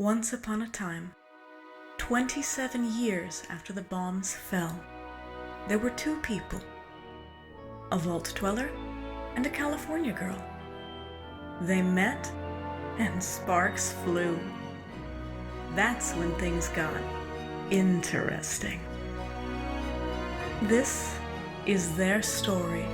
Once upon a time, 27 years after the bombs fell, there were two people, a vault dweller and a California girl. They met and sparks flew. That's when things got interesting. This is their story.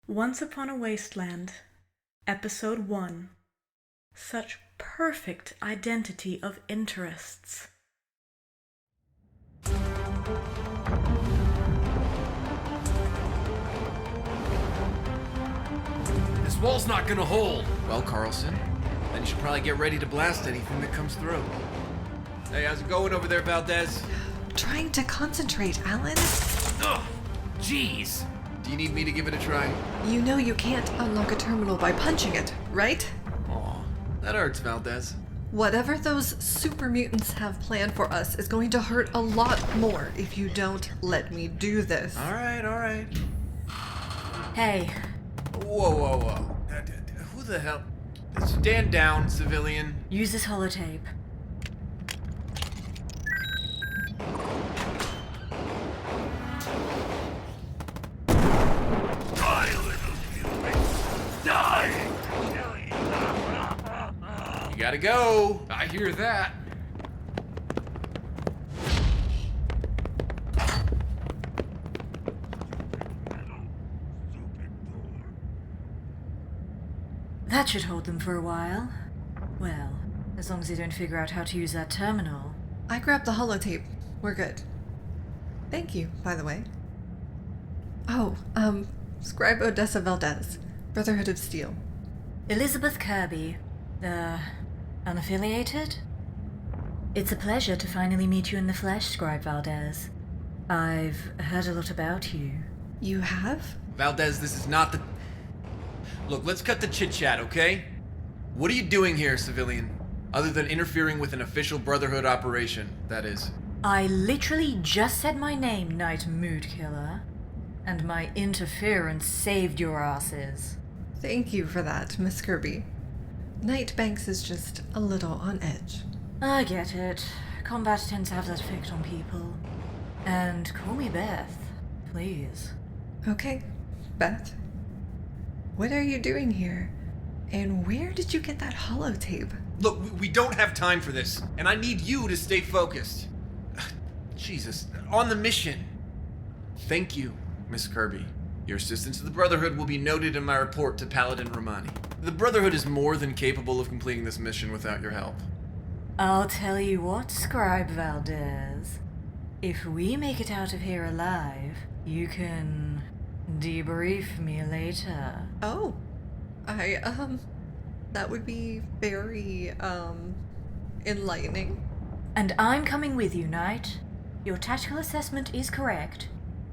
Once Upon a Wasteland, Episode 1. Such perfect identity of interests. This wall's not gonna hold. Well, Carlson, then you should probably get ready to blast anything that comes through. Hey, how's it going over there, Valdez? Trying to concentrate, Alan. Ugh, jeez. Do you need me to give it a try? You know you can't unlock a terminal by punching it, right? Aw, that hurts, Valdez. Whatever those super mutants have planned for us is going to hurt a lot more if you don't let me do this. All right. Hey, Whoa. Who the hell? Stand down, civilian. use this holotape. You gotta go. I hear that. That should hold them for a while. Well, as long as they don't figure out how to use that terminal. I grabbed the holotape. We're good. Thank you, by the way. Oh, Scribe Odessa Valdez, Brotherhood of Steel. Elizabeth Kirby, unaffiliated? It's a pleasure to finally meet you in the flesh, Scribe Valdez. I've heard a lot about you. You have? Valdez, this is not the... Look, let's cut the chit-chat, okay? What are you doing here, civilian? Other than interfering with an official Brotherhood operation, that is. I literally just said my name, Night Mood Killer, and my interference saved your asses. Thank you for that, Miss Kirby. Night Banks is just a little on edge. I get it. Combat tends to have that effect on people. And call me Beth, please. Okay, Beth. What are you doing here? And where did you get that holotape? Look, we don't have time for this, and I need you to stay focused. Jesus, on the mission. Thank you, Miss Kirby. Your assistance to the Brotherhood will be noted in my report to Paladin Romani. The Brotherhood is more than capable of completing this mission without your help. I'll tell you what, Scribe Valdez. If we make it out of here alive, you can debrief me later. Oh, that would be very, enlightening. And I'm coming with you, Knight. Your tactical assessment is correct.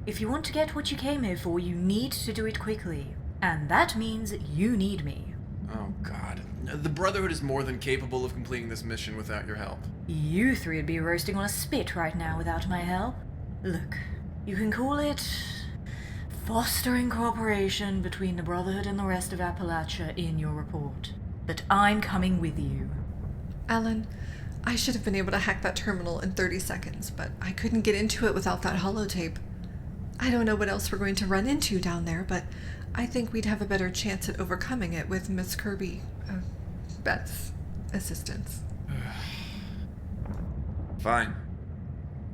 If you want to get what you came here for, you need to do it quickly. And that means you need me. Oh, God. The Brotherhood is more than capable of completing this mission without your help. You three would be roasting on a spit right now without my help. Look, you can call it fostering cooperation between the Brotherhood and the rest of Appalachia in your report. But I'm coming with you. Alan, I should have been able to hack that terminal in 30 seconds, but I couldn't get into it without that holotape. I don't know what else we're going to run into down there, but I think we'd have a better chance at overcoming it with Miss Kirby, Beth's assistance. Fine.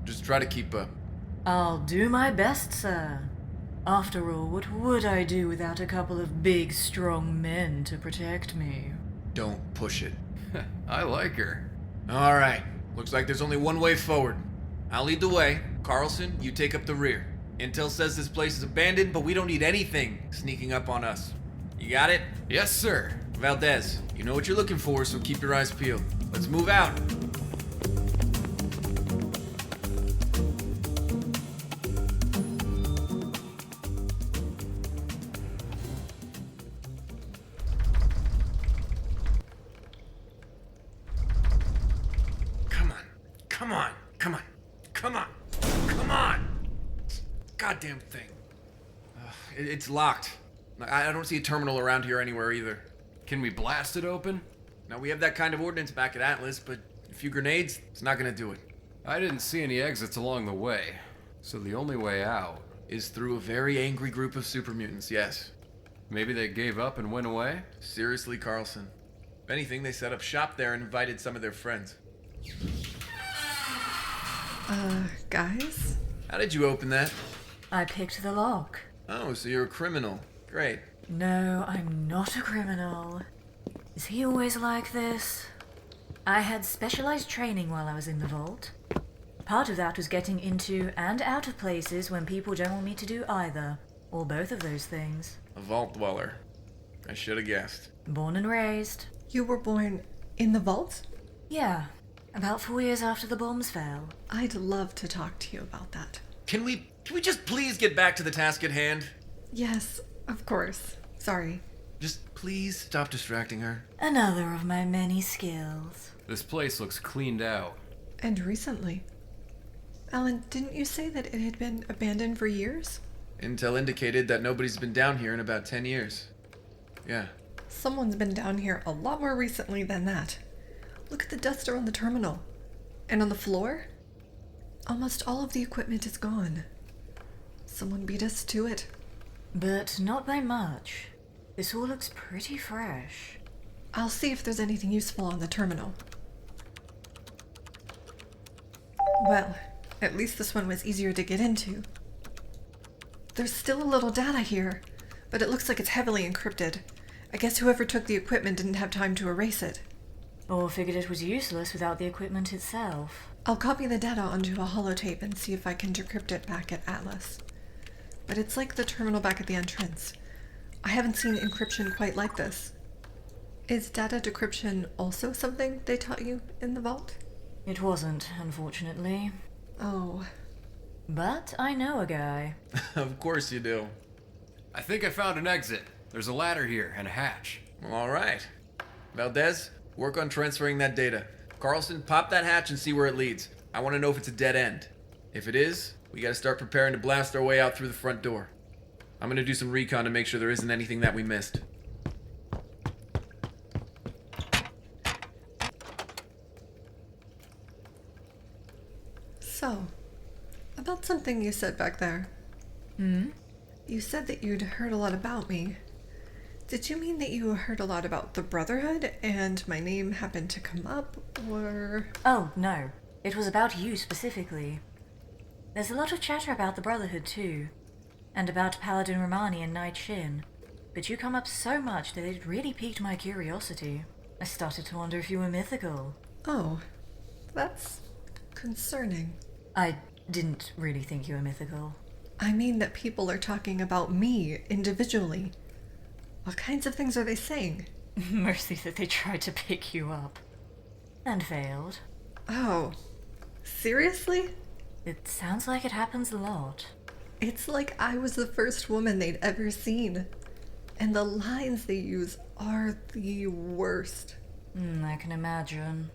Just try to keep up. I'll do my best, sir. After all, what would I do without a couple of big, strong men to protect me? Don't push it. I like her. All right. Looks like there's only one way forward. I'll lead the way. Carlson, you take up the rear. Intel says this place is abandoned, but we don't need anything sneaking up on us. You got it? Yes, sir. Valdez, you know what you're looking for, so keep your eyes peeled. Let's move out. Come on. Come on. Come on. Come on. Goddamn thing. It's locked. I don't see a terminal around here anywhere either. Can we blast it open? Now, we have that kind of ordnance back at Atlas, but a few grenades, it's not gonna do it. I didn't see any exits along the way, so the only way out... Is through a very angry group of super mutants, yes. Maybe they gave up and went away? Seriously, Carlson. If anything, they set up shop there and invited some of their friends. Guys? How did you open that? I picked the lock. Oh, so you're a criminal. Great. No, I'm not a criminal. Is he always like this? I had specialized training while I was in the vault. Part of that was getting into and out of places when people don't want me to do either, or both of those things. A vault dweller. I should have guessed. Born and raised. You were born in the vault? Yeah, about 4 years after the bombs fell. I'd love to talk to you about that. Can we just please get back to the task at hand? Yes, of course. Sorry. Just please stop distracting her. Another of my many skills. This place looks cleaned out. And recently. Alan, didn't you say that it had been abandoned for years? Intel indicated that nobody's been down here in about 10 years. Yeah. Someone's been down here a lot more recently than that. Look at the duster on the terminal. And on the floor? Almost all of the equipment is gone. Someone beat us to it. But not by much. This all looks pretty fresh. I'll see if there's anything useful on the terminal. Well, at least this one was easier to get into. There's still a little data here, but it looks like it's heavily encrypted. I guess whoever took the equipment didn't have time to erase it. Or figured it was useless without the equipment itself. I'll copy the data onto a holotape and see if I can decrypt it back at Atlas. But it's like the terminal back at the entrance. I haven't seen encryption quite like this. Is data decryption also something they taught you in the vault? It wasn't, unfortunately. Oh. But I know a guy. Of course you do. I think I found an exit. There's a ladder here and a hatch. All right. Valdez, work on transferring that data. Carlson, pop that hatch and see where it leads. I want to know if it's a dead end. If it is, we got to start preparing to blast our way out through the front door. I'm going to do some recon to make sure there isn't anything that we missed. So, about something you said back there. You said that you'd heard a lot about me. Did you mean that you heard a lot about the Brotherhood and my name happened to come up, or... Oh, no. It was about you specifically. There's a lot of chatter about the Brotherhood too. And about Paladin Romani and Knight Shin. But you come up so much that it really piqued my curiosity. I started to wonder if you were mythical. Oh, that's concerning. I didn't really think you were mythical. I mean that people are talking about me individually. What kinds of things are they saying? Mostly that they tried to pick you up. And failed. Oh, seriously? It sounds like it happens a lot. It's like I was the first woman they'd ever seen. And the lines they use are the worst. I can imagine.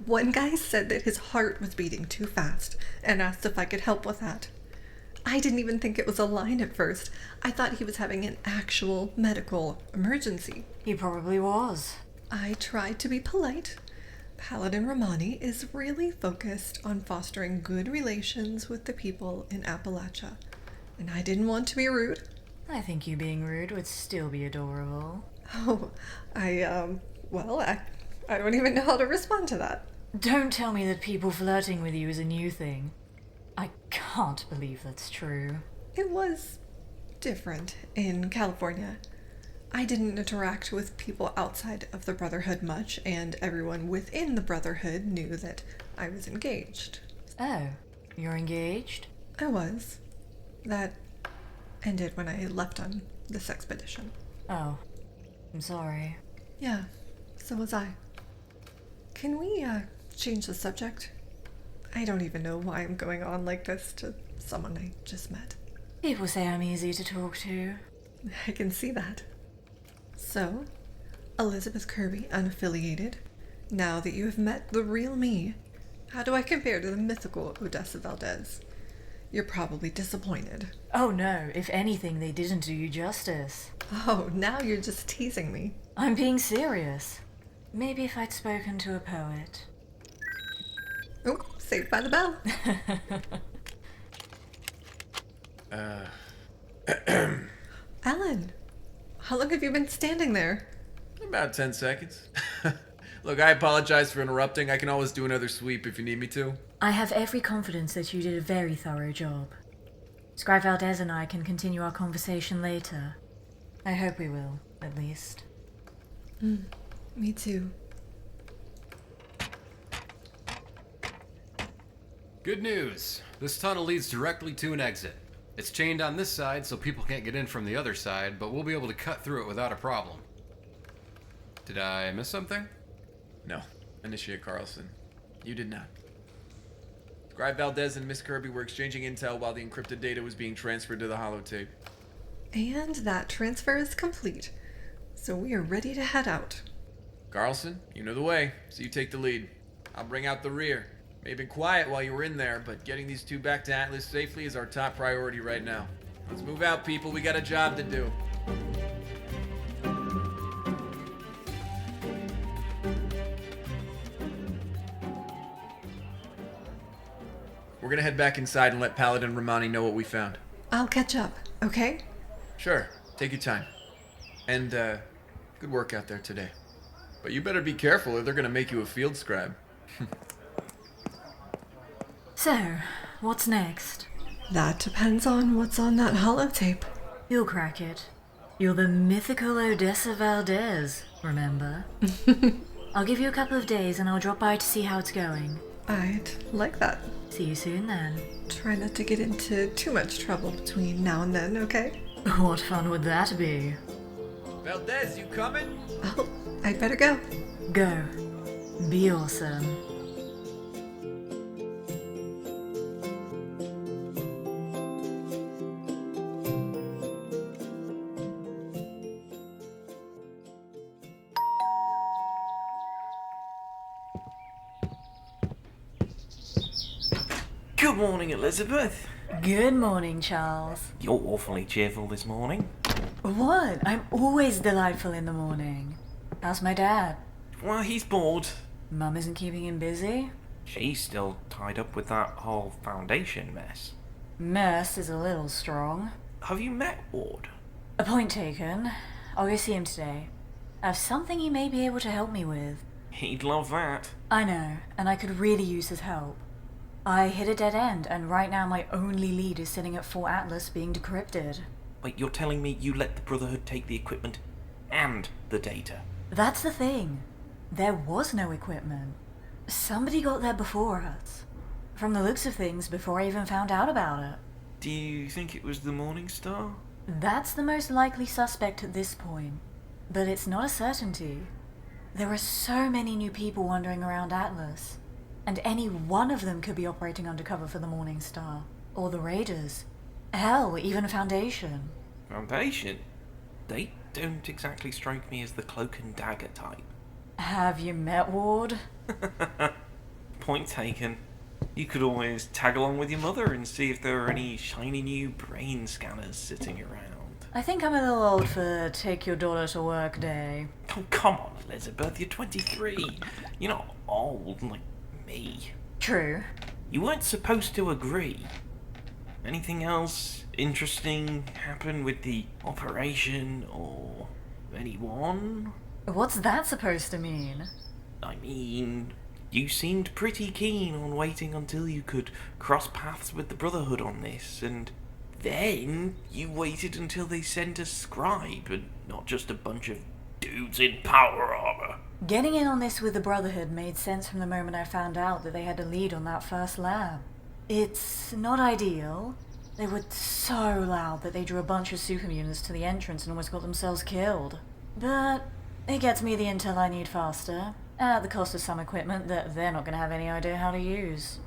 One guy said that his heart was beating too fast and asked if I could help with that. I didn't even think it was a line at first. I thought he was having an actual medical emergency. He probably was. I tried to be polite. Paladin Romani is really focused on fostering good relations with the people in Appalachia. And I didn't want to be rude. I think you being rude would still be adorable. Oh, I don't even know how to respond to that. Don't tell me that people flirting with you is a new thing. I can't believe that's true. It was different in California. I didn't interact with people outside of the Brotherhood much, and everyone within the Brotherhood knew that I was engaged. Oh, you're engaged? I was. That ended when I left on this expedition. Oh, I'm sorry. Yeah, so was I. Can we, change the subject? I don't even know why I'm going on like this to someone I just met. People say I'm easy to talk to. I can see that. So, Elizabeth Kirby, unaffiliated, now that you have met the real me, How do I compare to the mythical Odessa Valdez? You're probably disappointed. Oh no, if anything, they didn't do you justice. Oh, now you're just teasing me. I'm being serious. Maybe if I'd spoken to a poet. Oh, saved by the bell. Alan, how long have you been standing there? About 10 seconds. Look, I apologize for interrupting. I can always do another sweep if you need me to. I have every confidence that you did a very thorough job. Scribe Valdez and I can continue our conversation later. I hope we will, at least. Me too. Good news. This tunnel leads directly to an exit. It's chained on this side so people can't get in from the other side, but we'll be able to cut through it without a problem. Did I miss something? No. Initiate Carlson. You did not. Scribe Valdez and Miss Kirby were exchanging intel while the encrypted data was being transferred to the holotape. And that transfer is complete. So we are ready to head out. Carlson, you know the way, so you take the lead. I'll bring out the rear. May have been quiet while you were in there, but getting these two back to Atlas safely is our top priority right now. Let's move out, people. We got a job to do. We're gonna head back inside and let Paladin Romani know what we found. I'll catch up, okay? Sure, take your time. And, good work out there today. But you better be careful or they're gonna make you a field scribe. So, what's next? That depends on what's on that holotape. You'll crack it. You're the mythical Odessa Valdez, remember? I'll give you a couple of days and I'll drop by to see how it's going. I'd like that. See you soon then. Try not to get into too much trouble between now and then, okay? What fun would that be? Valdez, you coming? Oh, I'd better go. Go. Be awesome. Good morning, Elizabeth. Good morning, Charles. You're awfully cheerful this morning. What? I'm always delightful in the morning. How's my dad? Well, he's bored. Mum isn't keeping him busy? She's still tied up with that whole foundation mess. Mess is a little strong. Have you met Ward? A point taken. I'll go see him today. I have something he may be able to help me with. He'd love that. I know, and I could really use his help. I hit a dead end, and right now my only lead is sitting at Fort Atlas being decrypted. Wait, you're telling me you let the Brotherhood take the equipment and the data? That's the thing. There was no equipment. Somebody got there before us. From the looks of things, before I even found out about it. Do you think it was the Morning Star? That's the most likely suspect at this point. But it's not a certainty. There are so many new people wandering around Atlas. And any one of them could be operating undercover for the Morning Star. Or the Raiders. Hell, even a Foundation. Foundation? They don't exactly strike me as the cloak and dagger type. Have you met Ward? Point taken. You could always tag along with your mother and see if there are any shiny new brain scanners sitting around. I think I'm a little old for take your daughter to work day. Oh, come on, Elizabeth. You're 23. You're not old like me. True. You weren't supposed to agree. Anything else interesting happen with the operation or anyone? What's that supposed to mean? I mean, you seemed pretty keen on waiting until you could cross paths with the Brotherhood on this, and then you waited until they sent a scribe and not just a bunch of dudes in power armor. Getting in on this with the Brotherhood made sense from the moment I found out that they had a lead on that first lab. It's not ideal. They were so loud that they drew a bunch of supermutants to the entrance and almost got themselves killed. But it gets me the intel I need faster, at the cost of some equipment that they're not going to have any idea how to use.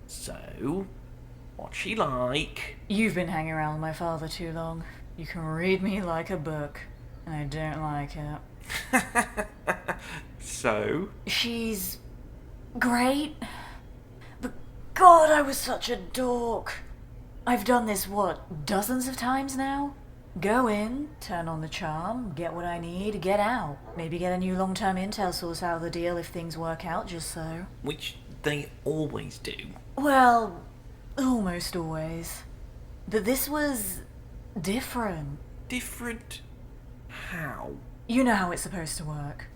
So, what's she like? You've been hanging around with my father too long. You can read me like a book, and I don't like it. So? She's great. But God, I was such a dork. I've done this, dozens of times now? Go in, turn on the charm, get what I need, get out. Maybe get a new long-term intel source out of the deal if things work out just so. Which they always do. Well, almost always. But this was different. Different? How? You know how it's supposed to work.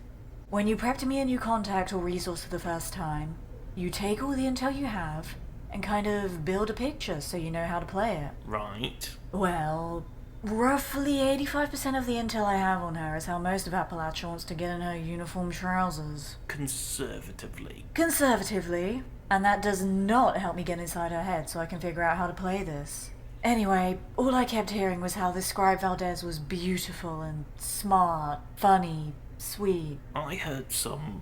When you prep to me a new contact or resource for the first time, you take all the intel you have and kind of build a picture so you know how to play it. Right. Well, roughly 85% of the intel I have on her is how most of Appalachia wants to get in her uniform trousers. Conservatively. Conservatively. And that does not help me get inside her head so I can figure out how to play this. Anyway, all I kept hearing was how this Scribe Valdez was beautiful and smart, funny, sweet. I heard some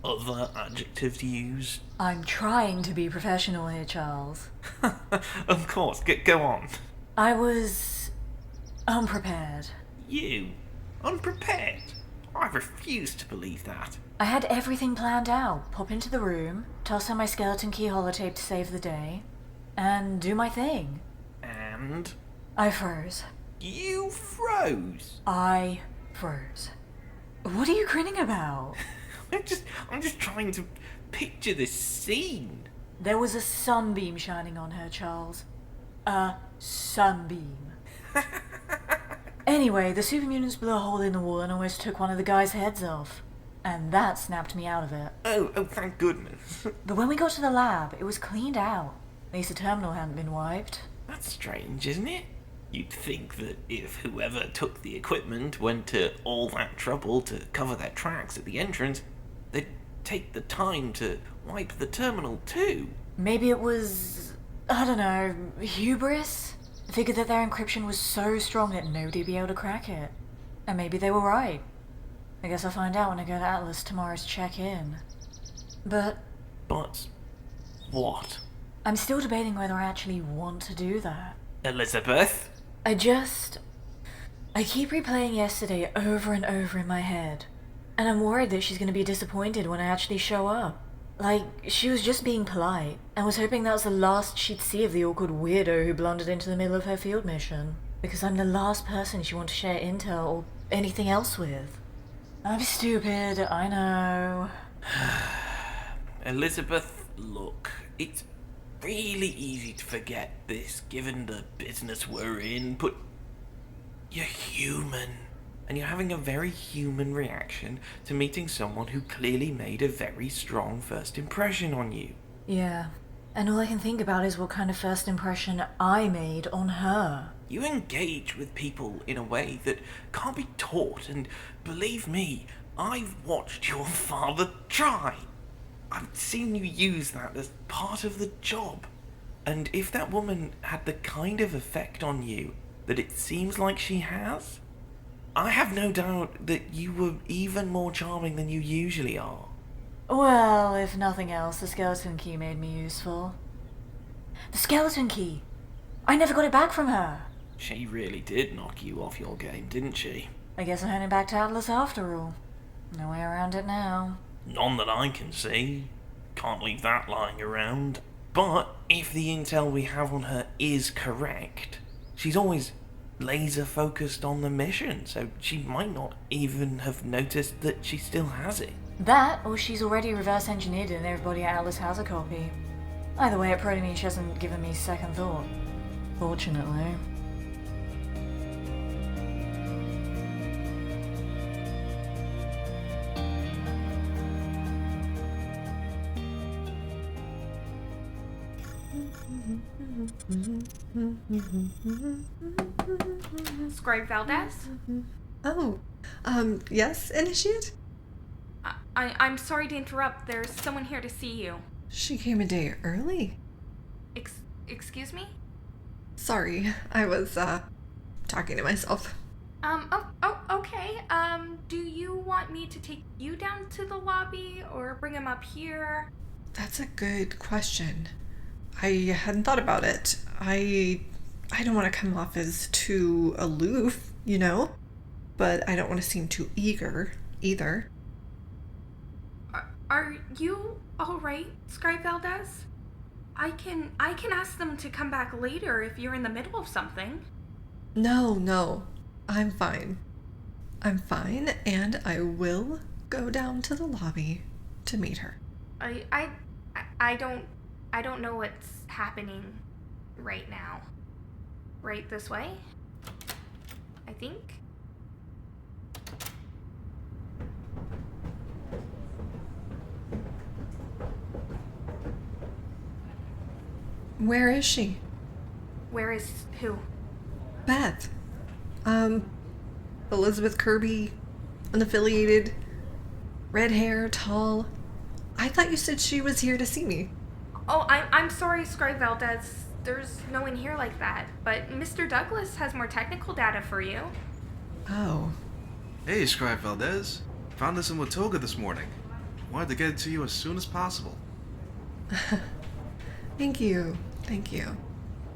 other adjectives used. I'm trying to be professional here, Charles. Of course, go on. I was unprepared. You? Unprepared? I refuse to believe that. I had everything planned out. Pop into the room, toss her my skeleton key holotape to save the day, and do my thing. And? I froze. You froze? I froze. What are you grinning about? I'm just trying to picture this scene. There was a sunbeam shining on her, Charles. A sunbeam. Anyway, the supermutants blew a hole in the wall and almost took one of the guys' heads off. And that snapped me out of it. Oh, thank goodness. But when we got to the lab, it was cleaned out. At least the terminal hadn't been wiped. That's strange, isn't it? You'd think that if whoever took the equipment went to all that trouble to cover their tracks at the entrance, they'd take the time to wipe the terminal too. Maybe it was, I don't know, hubris? Figured that their encryption was so strong that nobody'd be able to crack it. And maybe they were right. I guess I'll find out when I go to Atlas tomorrow's check-in. But what? I'm still debating whether I actually want to do that. Elizabeth? I keep replaying yesterday over and over in my head. And I'm worried that she's going to be disappointed when I actually show up. Like, she was just being polite, and was hoping that was the last she'd see of the awkward weirdo who blundered into the middle of her field mission. Because I'm the last person she wants to share intel or anything else with. I'm stupid, I know. Elizabeth, look, it's really easy to forget this given the business we're in, but you're human. And you're having a very human reaction to meeting someone who clearly made a very strong first impression on you. Yeah, and all I can think about is what kind of first impression I made on her. You engage with people in a way that can't be taught, and believe me, I've watched your father try. I've seen you use that as part of the job. And if that woman had the kind of effect on you that it seems like she has, I have no doubt that you were even more charming than you usually are. Well, if nothing else, the skeleton key made me useful. The skeleton key! I never got it back from her! She really did knock you off your game, didn't she? I guess I'm heading back to Atlas after all. No way around it now. None that I can see. Can't leave that lying around. But if the intel we have on her is correct, she's always laser focused on the mission, so she might not even have noticed that she still has it. That, or she's already reverse engineered it and everybody at Atlas has a copy. Either way, it probably means she hasn't given me second thought. Fortunately. Scribe Valdez? Oh, yes, Initiate? I'm sorry to interrupt. There's someone here to see you. She came a day early. Excuse me? Sorry, I was, talking to myself. Okay. Do you want me to take you down to the lobby or bring him up here? That's a good question. I hadn't thought about it. I don't want to come off as too aloof, you know? But I don't want to seem too eager, either. Are you alright, Scribe Valdez? I can ask them to come back later if you're in the middle of something. No. I'm fine. I'm fine, and I will go down to the lobby to meet her. I don't know what's happening right now. Right this way? I think. Where is she? Where is who? Beth. Elizabeth Kirby, unaffiliated, red hair, tall. I thought you said she was here to see me. Oh, I'm sorry, Scribe Valdez. There's no one here like that. But Mr. Douglas has more technical data for you. Oh. Hey, Scribe Valdez. Found this in Watoga this morning. Wanted to get it to you as soon as possible. Thank you.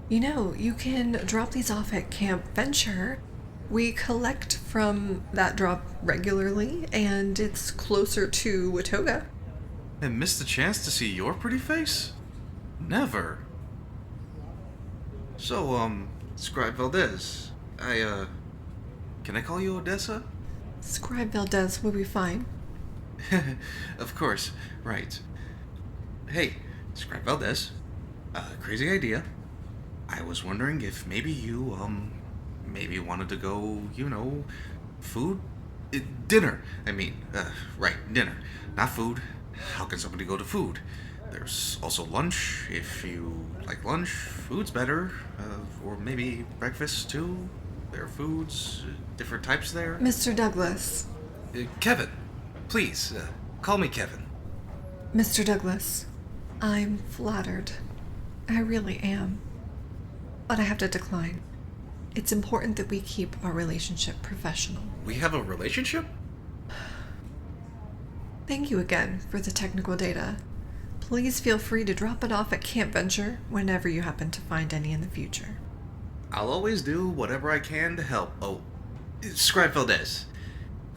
You know, you can drop these off at Camp Venture. We collect from that drop regularly, and it's closer to Watoga. And missed the chance to see your pretty face? Never. So, Scribe Valdez, can I call you Odessa? Scribe Valdez will be fine. Of course, right. Hey, Scribe Valdez, crazy idea. I was wondering if maybe you, maybe wanted to go, food? Dinner, I mean, right, dinner, not food. How can somebody go to food? There's also lunch, if you like lunch, food's better, or maybe breakfast too. There are foods, different types there. Mr. Douglas. Kevin, please, call me Kevin. Mr. Douglas, I'm flattered. I really am. But I have to decline. It's important that we keep our relationship professional. We have a relationship? Thank you again for the technical data. Please feel free to drop it off at Camp Venture whenever you happen to find any in the future. I'll always do whatever I can to help. Oh, Scribe Valdez.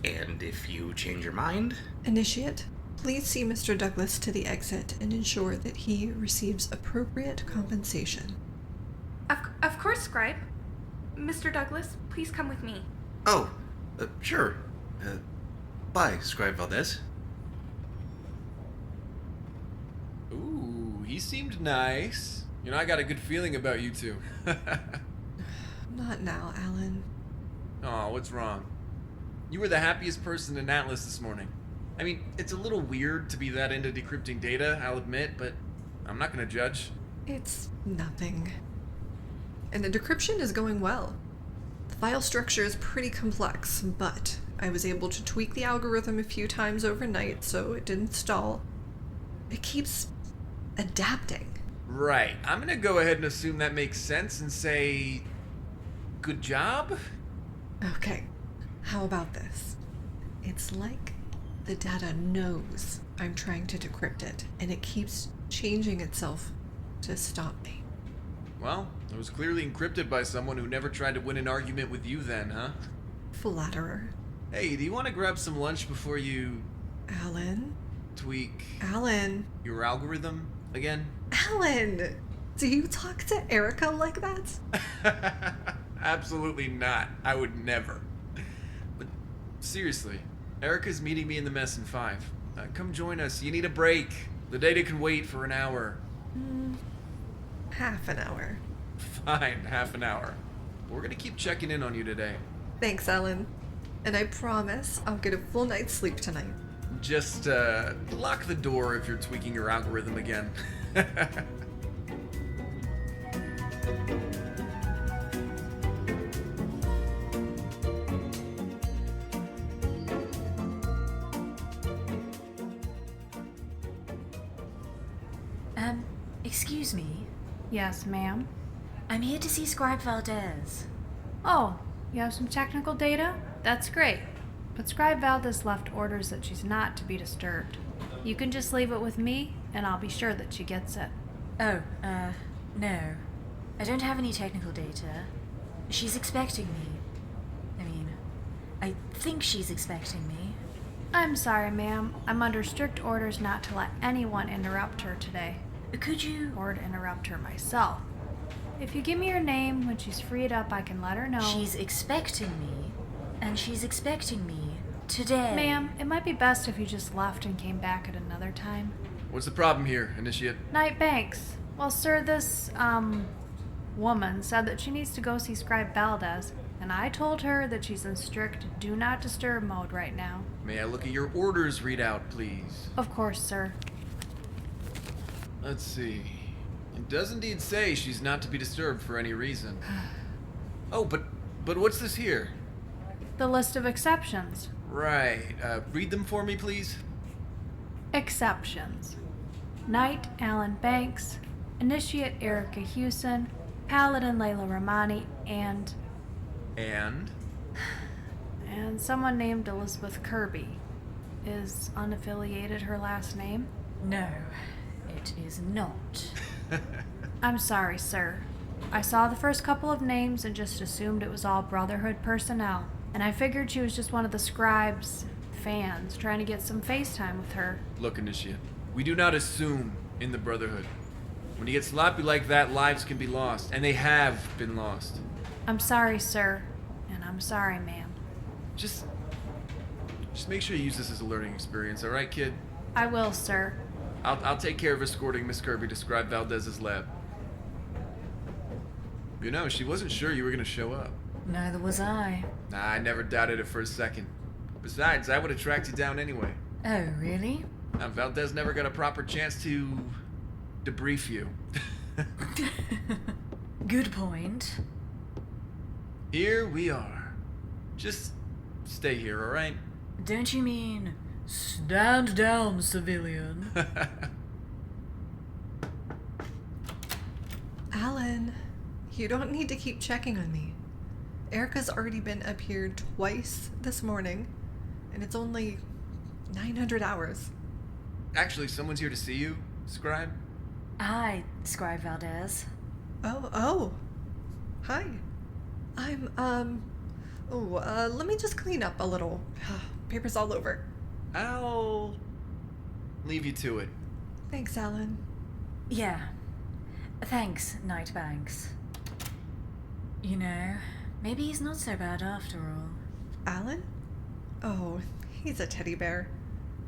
And if you change your mind... Initiate, please see Mr. Douglas to the exit and ensure that he receives appropriate compensation. Of course, Scribe. Mr. Douglas, please come with me. Oh, sure. Bye, Scribe Valdez. Ooh, he seemed nice. I got a good feeling about you two. Not now, Alan. Oh, what's wrong? You were the happiest person in Atlas this morning. I mean, it's a little weird to be that into decrypting data, I'll admit, but I'm not gonna judge. It's nothing. And the decryption is going well. The file structure is pretty complex, but I was able to tweak the algorithm a few times overnight so it didn't stall. It keeps adapting. Right. I'm gonna go ahead and assume that makes sense and say... good job? Okay, how about this? It's like the data knows I'm trying to decrypt it, and it keeps changing itself to stop me. Well, it was clearly encrypted by someone who never tried to win an argument with you then, huh? Flatterer. Hey, do you want to grab some lunch before you Alan? tweak Alan? your algorithm again? Alan! Do you talk to Erica like that? Absolutely not. I would never. But seriously, Erica's meeting me in the mess in 5. Come join us. You need a break. The data can wait for an hour. Half an hour. Fine, half an hour. We're gonna keep checking in on you today. Thanks, Alan. And I promise I'll get a full night's sleep tonight. Just, lock the door if you're tweaking your algorithm again. Excuse me. Yes, ma'am. I'm here to see Scribe Valdez. Oh, you have some technical data? That's great. But Scribe Valdez left orders that she's not to be disturbed. You can just leave it with me, and I'll be sure that she gets it. Oh, no. I don't have any technical data. She's expecting me. I mean, I think she's expecting me. I'm sorry, ma'am. I'm under strict orders not to let anyone interrupt her today. Could you... Or to interrupt her myself. If you give me her name, when she's freed up, I can let her know. She's expecting me, and she's expecting me today. Ma'am, it might be best if you just left and came back at another time. What's the problem here, Initiate? Night Banks. Well, sir, this, woman said that she needs to go see Scribe Valdez, and I told her that she's in strict do not disturb mode right now. May I look at your orders readout, please? Of course, sir. Let's see. It does indeed say she's not to be disturbed for any reason. Oh, but what's this here? The list of exceptions. Right. Read them for me, please. Exceptions. Knight Alan Banks, Initiate Erica Hewson, Paladin Layla Romani, and someone named Elizabeth Kirby. Is unaffiliated her last name? No, it is not. I'm sorry, sir. I saw the first couple of names and just assumed it was all Brotherhood personnel. And I figured she was just one of the Scribe's fans trying to get some FaceTime with her. Look, Initiate, we do not assume in the Brotherhood. When you get sloppy like that, lives can be lost, and they have been lost. I'm sorry, sir. And I'm sorry, ma'am. Just make sure you use this as a learning experience, all right, kid? I will, sir. I'll take care of escorting Miss Kirby to Scribe Valdez's lab. You know, she wasn't sure you were gonna show up. Neither was I. Nah, I never doubted it for a second. Besides, I would have tracked you down anyway. Oh, really? Valdez never got a proper chance to debrief you. Good point. Here we are. Just stay here, alright? Don't you mean, stand down, civilian? Alan, you don't need to keep checking on me. Erica's already been up here twice this morning, and it's only 900 hours. Actually, someone's here to see you, Scribe. Hi, Scribe Valdez. Oh. Hi. Let me just clean up a little. Paper's all over. I'll leave you to it. Thanks, Alan. Yeah. Thanks, Knight Banks. You know, maybe he's not so bad after all. Alan? Oh, he's a teddy bear.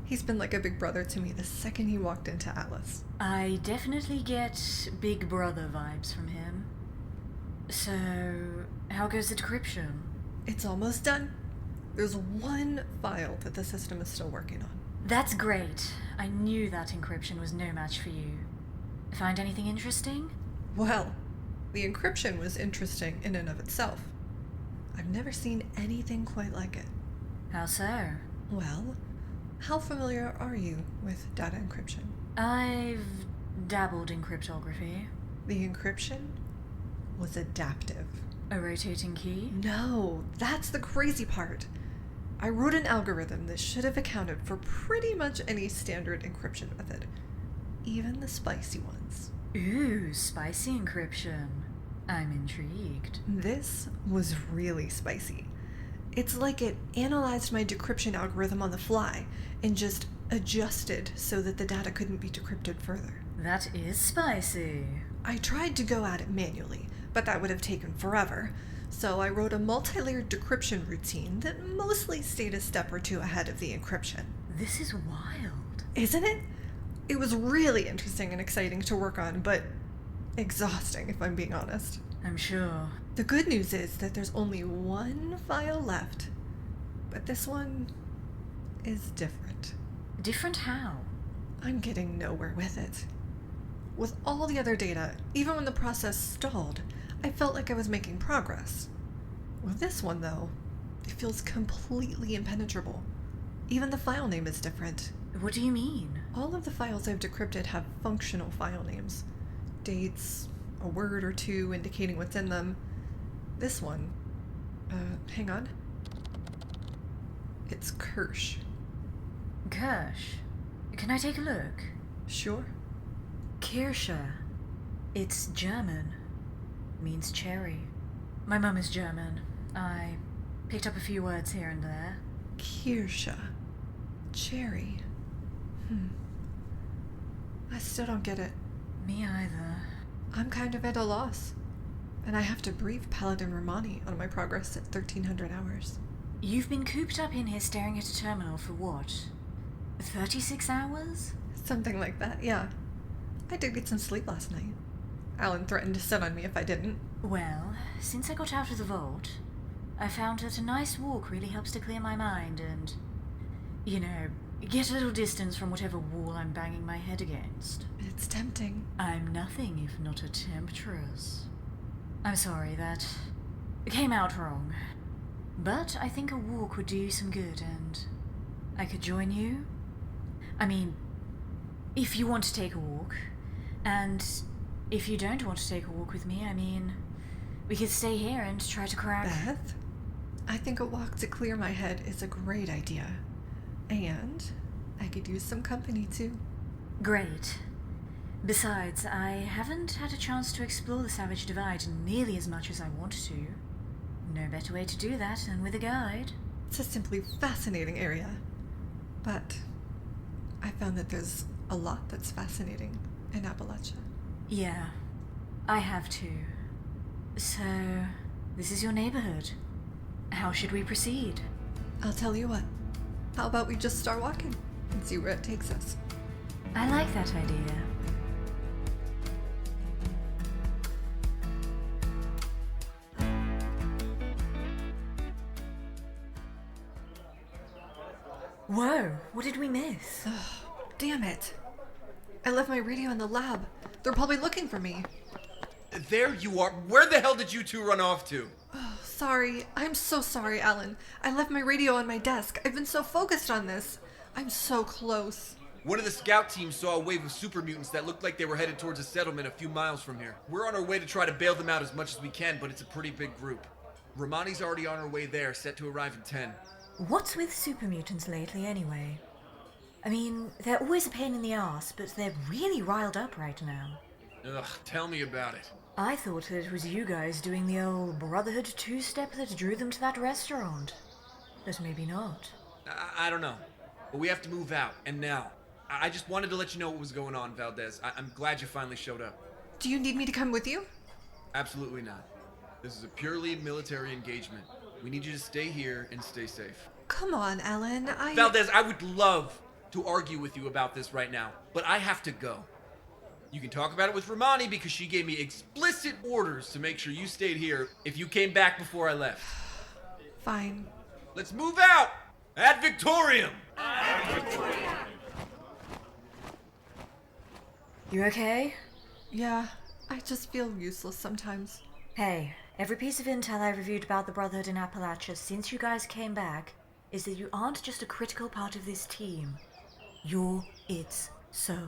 He's been like a big brother to me the second he walked into Atlas. I definitely get Big Brother vibes from him. So, how goes the decryption? It's almost done. There's one file that the system is still working on. That's great. I knew that encryption was no match for you. Find anything interesting? Well, the encryption was interesting in and of itself. I've never seen anything quite like it. How so? Well, how familiar are you with data encryption? I've dabbled in cryptography. The encryption was adaptive. A rotating key? No, that's the crazy part. I wrote an algorithm that should have accounted for pretty much any standard encryption method, even the spicy ones. Ooh, spicy encryption. I'm intrigued. This was really spicy. It's like it analyzed my decryption algorithm on the fly and just adjusted so that the data couldn't be decrypted further. That is spicy. I tried to go at it manually, but that would have taken forever. So I wrote a multi-layered decryption routine that mostly stayed a step or two ahead of the encryption. This is wild. Isn't it? It was really interesting and exciting to work on, but exhausting if I'm being honest. I'm sure. The good news is that there's only one file left, but this one is different. Different how? I'm getting nowhere with it. With all the other data, even when the process stalled, I felt like I was making progress. With this one, though, it feels completely impenetrable. Even the file name is different. What do you mean? All of the files I've decrypted have functional file names. Dates, a word or two indicating what's in them. This one, hang on. It's Kirsch. Kirsch. Can I take a look? Sure. Kirsche. It's German. Means cherry. My mum is German. I picked up a few words here and there. Kirsche. Jerry. I still don't get it. Me either. I'm kind of at a loss. And I have to brief Paladin Romani on my progress at 1300 hours. You've been cooped up in here staring at a terminal for what? 36 hours? Something like that, yeah. I did get some sleep last night. Alan threatened to sit on me if I didn't. Well, since I got out of the vault, I found that a nice walk really helps to clear my mind and, get a little distance from whatever wall I'm banging my head against. It's tempting. I'm nothing if not a temptress. I'm sorry, that came out wrong. But I think a walk would do you some good, and I could join you. I mean, if you want to take a walk, and if you don't want to take a walk with me, we could stay here and try to crack... Beth, I think a walk to clear my head is a great idea. And I could use some company, too. Great. Besides, I haven't had a chance to explore the Savage Divide nearly as much as I want to. No better way to do that than with a guide. It's a simply fascinating area. But I found that there's a lot that's fascinating in Appalachia. Yeah, I have too. So, this is your neighborhood. How should we proceed? I'll tell you what. How about we just start walking and see where it takes us? I like that idea. Whoa, what did we miss? Damn it. I left my radio in the lab. They're probably looking for me. There you are. Where the hell did you two run off to? Sorry. I'm so sorry, Alan. I left my radio on my desk. I've been so focused on this. I'm so close. One of the scout teams saw a wave of super mutants that looked like they were headed towards a settlement a few miles from here. We're on our way to try to bail them out as much as we can, but it's a pretty big group. Romani's already on her way there, set to arrive in 10. What's with super mutants lately, anyway? They're always a pain in the ass, but they're really riled up right now. Ugh, tell me about it. I thought that it was you guys doing the old Brotherhood two-step that drew them to that restaurant. But maybe not. I don't know. But we have to move out, and now. I just wanted to let you know what was going on, Valdez. I'm glad you finally showed up. Do you need me to come with you? Absolutely not. This is a purely military engagement. We need you to stay here and stay safe. Come on, Alan. Valdez, I would love to argue with you about this right now, but I have to go. You can talk about it with Romani because she gave me explicit orders to make sure you stayed here if you came back before I left. Fine. Let's move out! Ad Victoriam! You okay? Yeah, I just feel useless sometimes. Hey, every piece of intel I reviewed about the Brotherhood in Appalachia since you guys came back is that you aren't just a critical part of this team. You're its soul.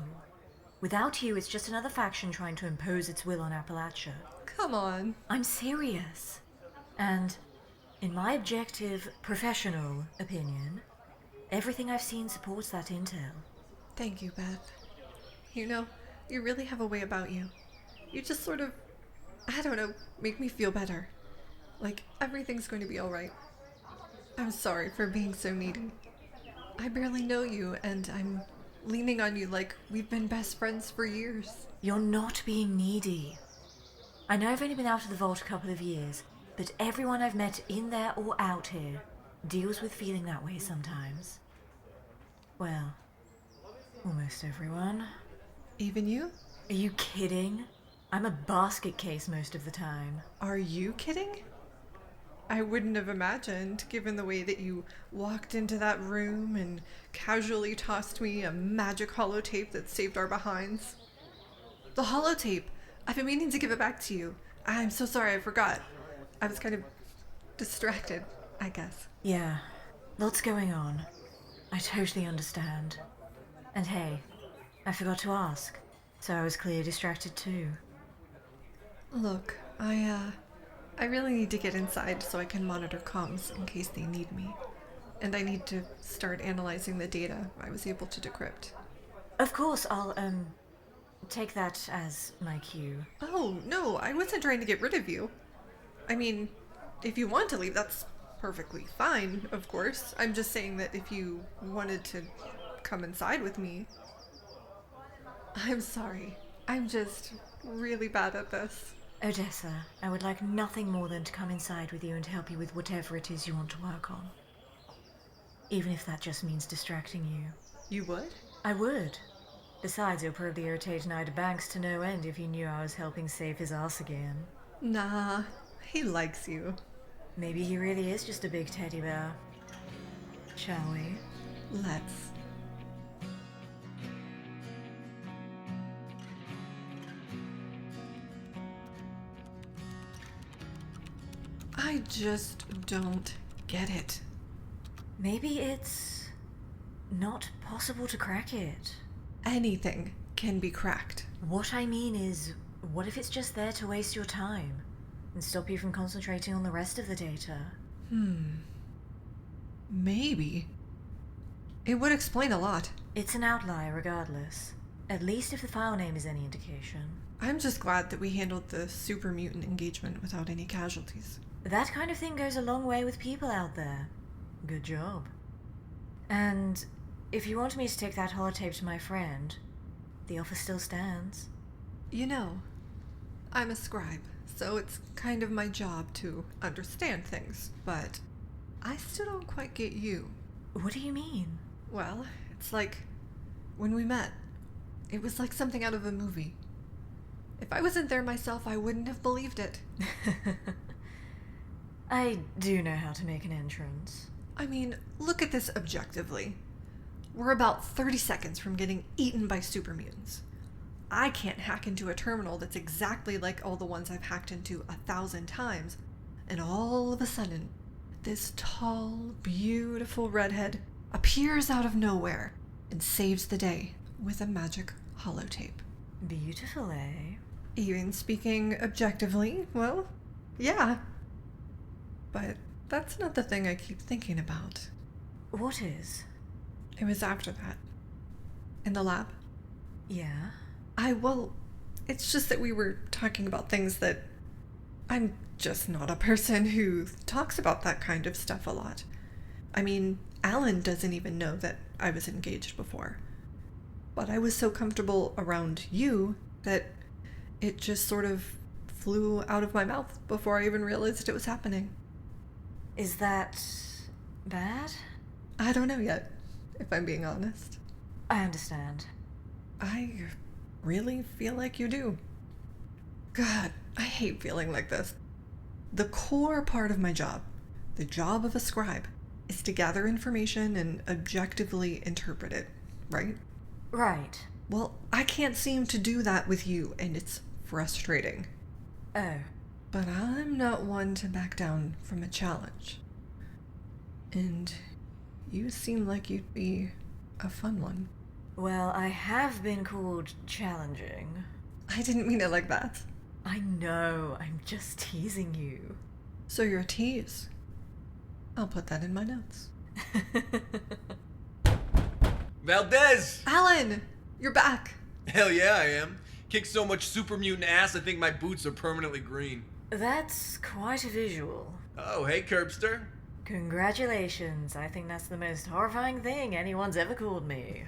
Without you, it's just another faction trying to impose its will on Appalachia. Come on. I'm serious. And, in my objective, professional opinion, everything I've seen supports that intel. Thank you, Beth. You really have a way about you. You just sort of, make me feel better. Like everything's going to be alright. I'm sorry for being so needy. I barely know you, and I'm leaning on you like we've been best friends for years. You're not being needy. I know I've only been out of the vault a couple of years, but everyone I've met in there or out here deals with feeling that way sometimes. Well, almost everyone. Even you? Are you kidding? I'm a basket case most of the time. Are you kidding? I wouldn't have imagined, given the way that you walked into that room and casually tossed me a magic holotape that saved our behinds. The holotape! I've been meaning to give it back to you. I'm so sorry, I forgot. I was kind of distracted, I guess. Yeah, lots going on. I totally understand. And hey, I forgot to ask, so I was clearly distracted too. Look, I really need to get inside so I can monitor comms in case they need me. And I need to start analyzing the data I was able to decrypt. Of course, I'll, take that as my cue. Oh, no, I wasn't trying to get rid of you. I mean, if you want to leave, that's perfectly fine, of course. I'm just saying that if you wanted to come inside with me... I'm sorry. I'm just really bad at this. Odessa, I would like nothing more than to come inside with you and help you with whatever it is you want to work on. Even if that just means distracting you. You would? I would. Besides, you'll probably irritate Ida Banks to no end if he knew I was helping save his ass again. Nah, he likes you. Maybe he really is just a big teddy bear. Shall we? Let's. I just don't get it. Maybe it's not possible to crack it. Anything can be cracked. What I mean is, what if it's just there to waste your time and stop you from concentrating on the rest of the data? Maybe. It would explain a lot. It's an outlier regardless. At least if the file name is any indication. I'm just glad that we handled the super mutant engagement without any casualties. That kind of thing goes a long way with people out there. Good job. And if you want me to take that holotape to my friend, the offer still stands. You know, I'm a scribe, so it's kind of my job to understand things, but I still don't quite get you. What do you mean? Well, it's like when we met. It was like something out of a movie. If I wasn't there myself, I wouldn't have believed it. I do know how to make an entrance. I mean, look at this objectively. We're about 30 seconds from getting eaten by super mutants. I can't hack into a terminal that's exactly like all the ones I've hacked into 1,000 times, and all of a sudden, this tall, beautiful redhead appears out of nowhere and saves the day with a magic holotape. Beautiful, eh? Even speaking objectively, well, yeah. But that's not the thing I keep thinking about. What is? It was after that. In the lab. Yeah? Well, it's just that we were talking about things that... I'm just not a person who talks about that kind of stuff a lot. I mean, Alan doesn't even know that I was engaged before. But I was so comfortable around you that it just sort of flew out of my mouth before I even realized it was happening. Is that bad? I don't know yet, if I'm being honest. I understand. I really feel like you do. God, I hate feeling like this. The core part of my job, the job of a scribe, is to gather information and objectively interpret it, right? Right. Well, I can't seem to do that with you, and it's frustrating. Oh. But I'm not one to back down from a challenge. And you seem like you'd be a fun one. Well, I have been called challenging. I didn't mean it like that. I know, I'm just teasing you. So you're a tease. I'll put that in my notes. Valdez! Alan! You're back! Hell yeah, I am. Kicked so much super mutant ass, I think my boots are permanently green. That's quite a visual. Oh, hey, Curbster. Congratulations. I think that's the most horrifying thing anyone's ever called me.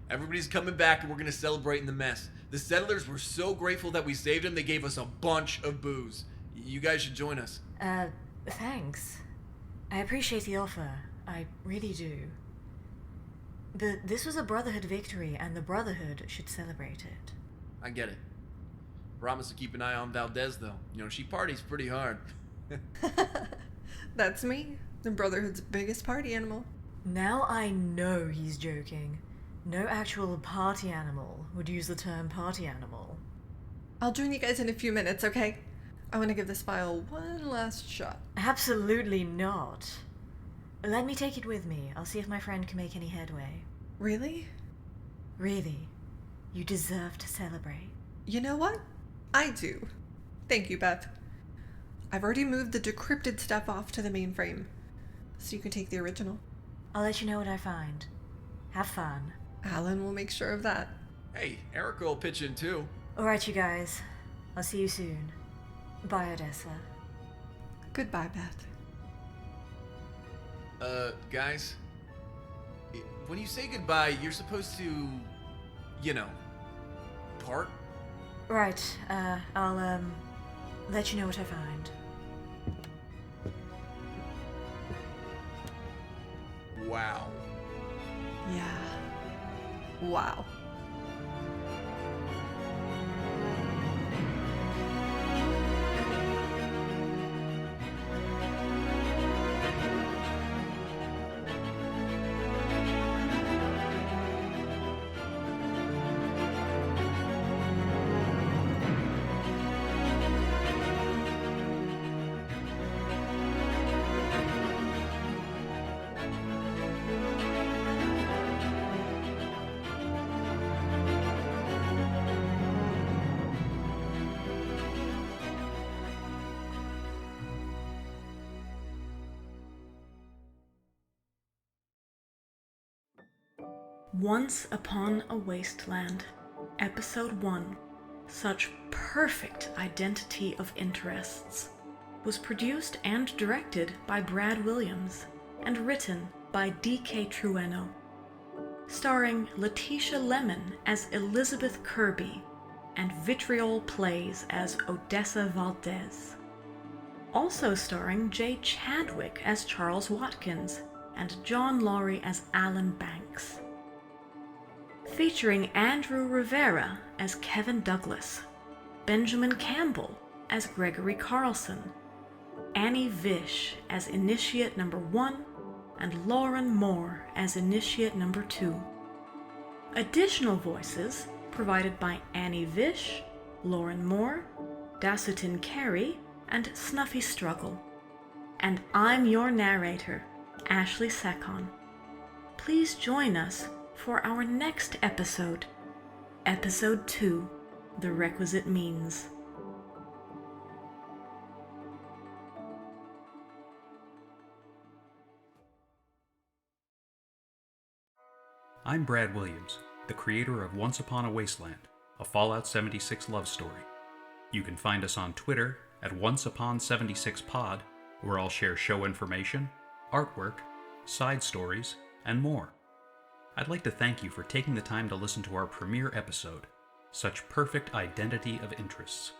Everybody's coming back and we're gonna celebrate in the mess. The settlers were so grateful that we saved them, they gave us a bunch of booze. You guys should join us. Thanks. I appreciate the offer. I really do. But this was a Brotherhood victory, and the Brotherhood should celebrate it. I get it. Promise to keep an eye on Valdez, though. You know, she parties pretty hard. That's me, the Brotherhood's biggest party animal. Now I know he's joking. No actual party animal would use the term party animal. I'll join you guys in a few minutes, okay? I want to give this file one last shot. Absolutely not. Let me take it with me. I'll see if my friend can make any headway. Really? Really. You deserve to celebrate. You know what? I do. Thank you, Beth. I've already moved the decrypted stuff off to the mainframe, so you can take the original. I'll let you know what I find. Have fun. Alan will make sure of that. Hey, Erica will pitch in too. Alright, you guys. I'll see you soon. Bye, Odessa. Goodbye, Beth. Guys, when you say goodbye, you're supposed to, part? Right, I'll, let you know what I find. Wow. Yeah. Wow. Once Upon a Wasteland, Episode 1, Such Perfect Identity of Interests, was produced and directed by Brad Williams and written by D.K. Trueno, starring Letitia Lemon as Elizabeth Kirby and Vitriol Plays as Odessa Valdez. Also starring Jay Chadwick as Charles Watkins and John Laurie as Alan Banks. Featuring Andrew Rivera as Kevin Douglas, Benjamin Campbell as Gregory Carlson, Annie Vish as Initiate Number 1, and Lauren Moore as Initiate Number 2. Additional voices provided by Annie Vish, Lauren Moore, Dasutin Carey, and Snuffy Struggle. And I'm your narrator, Ashley Sekon. Please join us for our next episode, Episode 2, The Requisite Means. I'm Brad Williams, the creator of Once Upon a Wasteland, a Fallout 76 love story. You can find us on Twitter at OnceUpon76Pod, where I'll share show information, artwork, side stories, and more. I'd like to thank you for taking the time to listen to our premiere episode, Such Perfect Identity of Interests.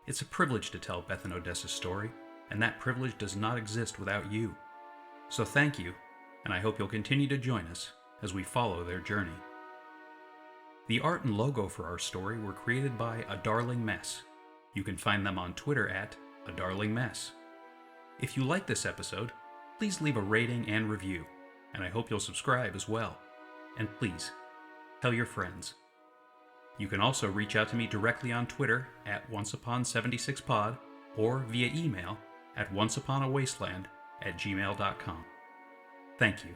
It's a privilege to tell Beth and Odessa's story, and that privilege does not exist without you. So thank you, and I hope you'll continue to join us as we follow their journey. The art and logo for our story were created by A Darling Mess. You can find them on Twitter at A Darling Mess. If you like this episode, please leave a rating and review, and I hope you'll subscribe as well. And please, tell your friends. You can also reach out to me directly on Twitter at OnceUpon76Pod or via email at OnceUponAWasteland@gmail.com. Thank you.